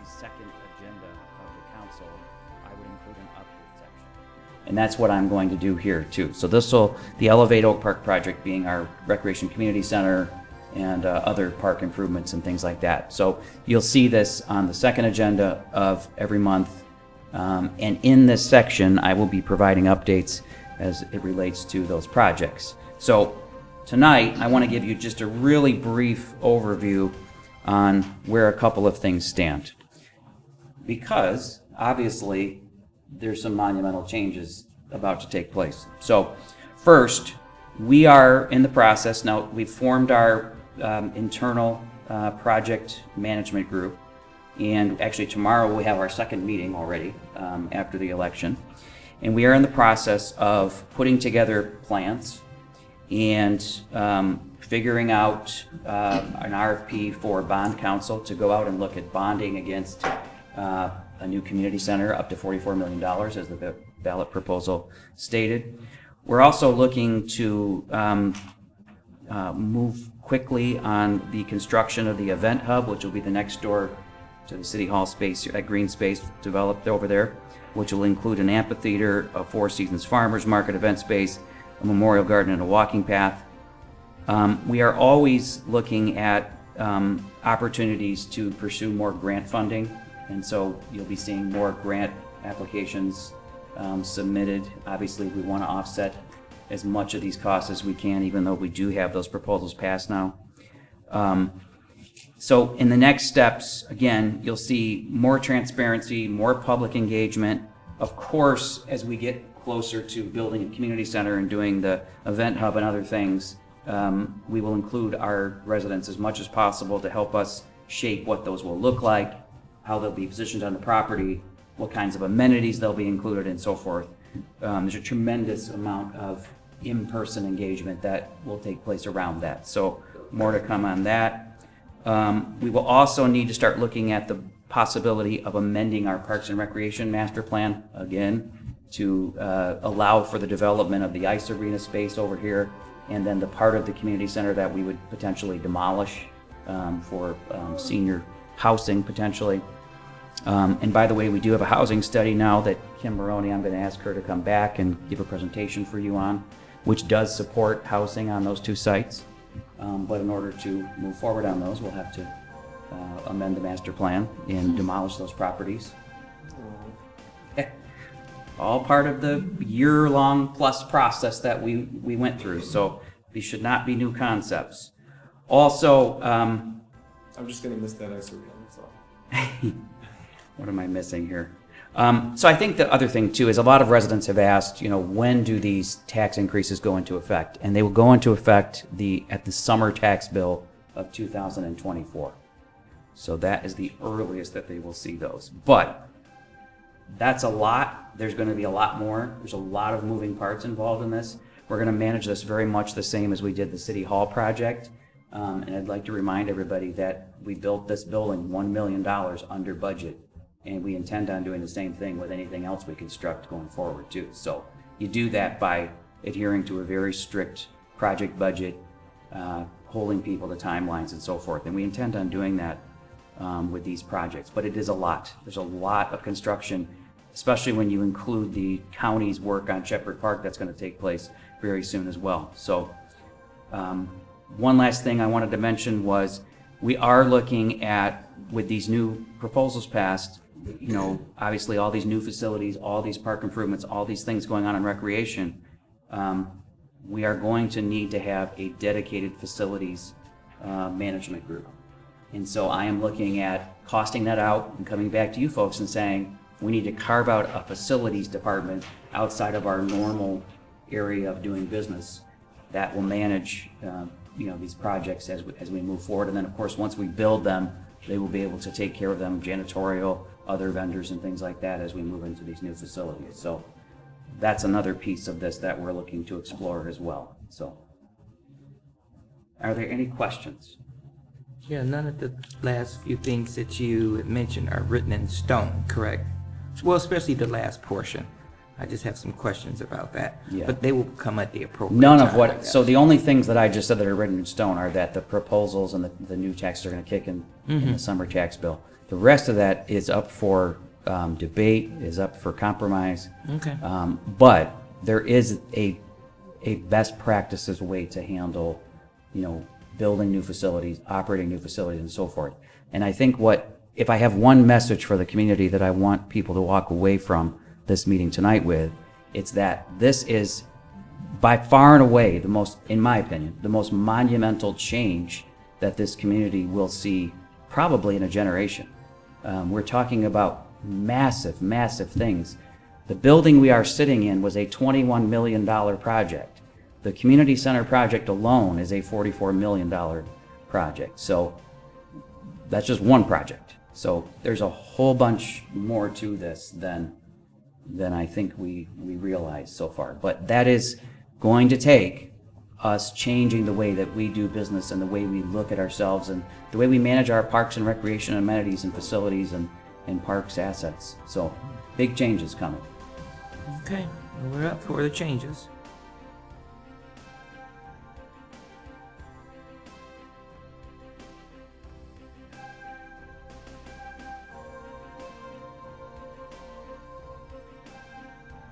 second agenda of the council, I would include an update section. And that's what I'm going to do here too. So the Elevate Oak Park project being our recreation community center and other park improvements and things like that. So you'll see this on the second agenda of every month. And in this section, I will be providing updates as it relates to those projects. So tonight, I want to give you just a really brief overview on where a couple of things stand. Because, obviously, there's some monumental changes about to take place. So, first, we are in the process. Now, we've formed our internal project management group. And actually, tomorrow we have our second meeting already after the election. And we are in the process of putting together plans and figuring out an RFP for bond council to go out and look at bonding against a new community center up to $44 million, as the ballot proposal stated. We're also looking to move quickly on the construction of the event hub, which will be the next door to the City Hall space, that green space developed over there, which will include an amphitheater, a Four Seasons Farmers Market event space, a memorial garden, and a walking path. We are always looking at opportunities to pursue more grant funding, and so you'll be seeing more grant applications submitted. Obviously, we want to offset as much of these costs as we can, even though we do have those proposals passed now. So in the next steps, again, you'll see more transparency, more public engagement. Of course, as we get closer to building a community center and doing the event hub and other things, we will include our residents as much as possible to help us shape what those will look like, how they'll be positioned on the property, what kinds of amenities they'll be included, and so forth. There's a tremendous amount of in-person engagement that will take place around that. So more to come on that. We will also need to start looking at the possibility of amending our Parks and Recreation Master Plan, again, to allow for the development of the ice arena space over here, and then the part of the community center that we would potentially demolish for senior housing, potentially. And by the way, we do have a housing study now that Kim Maroney, I'm going to ask her to come back and give a presentation for you on, which does support housing on those two sites. But in order to move forward on those, we'll have to amend the master plan and demolish those properties. All part of the year-long plus process that we went through, so these should not be new concepts. Also, I'm just going to miss that ice arena, that's all. What am I missing here? So I think the other thing too is a lot of residents have asked, when do these tax increases go into effect? And they will go into effect at the summer tax bill of 2024. So that is the earliest that they will see those. But that's a lot. There's going to be a lot more. There's a lot of moving parts involved in this. We're going to manage this very much the same as we did the City Hall project. And I'd like to remind everybody that we built this building $1 million under budget. And we intend on doing the same thing with anything else we construct going forward too. So you do that by adhering to a very strict project budget, holding people to timelines and so forth. And we intend on doing that with these projects. But it is a lot. There's a lot of construction, especially when you include the county's work on Shepherd Park that's going to take place very soon as well. So one last thing I wanted to mention was we are looking at, with these new proposals passed, obviously all these new facilities, all these park improvements, all these things going on in recreation, we are going to need to have a dedicated facilities management group. And so I am looking at costing that out and coming back to you folks and saying we need to carve out a facilities department outside of our normal area of doing business that will manage these projects as we move forward. And then of course once we build them, they will be able to take care of them, janitorial, other vendors and things like that as we move into these new facilities. So that's another piece of this that we're looking to explore as well. So are there any questions? Yeah, none of the last few things that you mentioned are written in stone, correct? Well, especially the last portion. I just have some questions about that. Yeah. But they will come at the appropriate None time, of I what, guess. so the only things that I just said that are written in stone are that the proposals and the new taxes are going to kick in the summer tax bill. The rest of that is up for debate, is up for compromise. Okay. But there is a best practices way to handle, building new facilities, operating new facilities, and so forth. And I think if I have one message for the community that I want people to walk away from this meeting tonight with, it's that this is by far and away the most, in my opinion, the most monumental change that this community will see probably in a generation. We're talking about massive, massive things. The building we are sitting in was a $21 million project. The community center project alone is a $44 million project. So that's just one project. So there's a whole bunch more to this than I think we realize so far. But that is going to take us changing the way that we do business and the way we look at ourselves and the way we manage our parks and recreation amenities and facilities and parks assets. So big changes coming. Okay, well, we're up for the changes.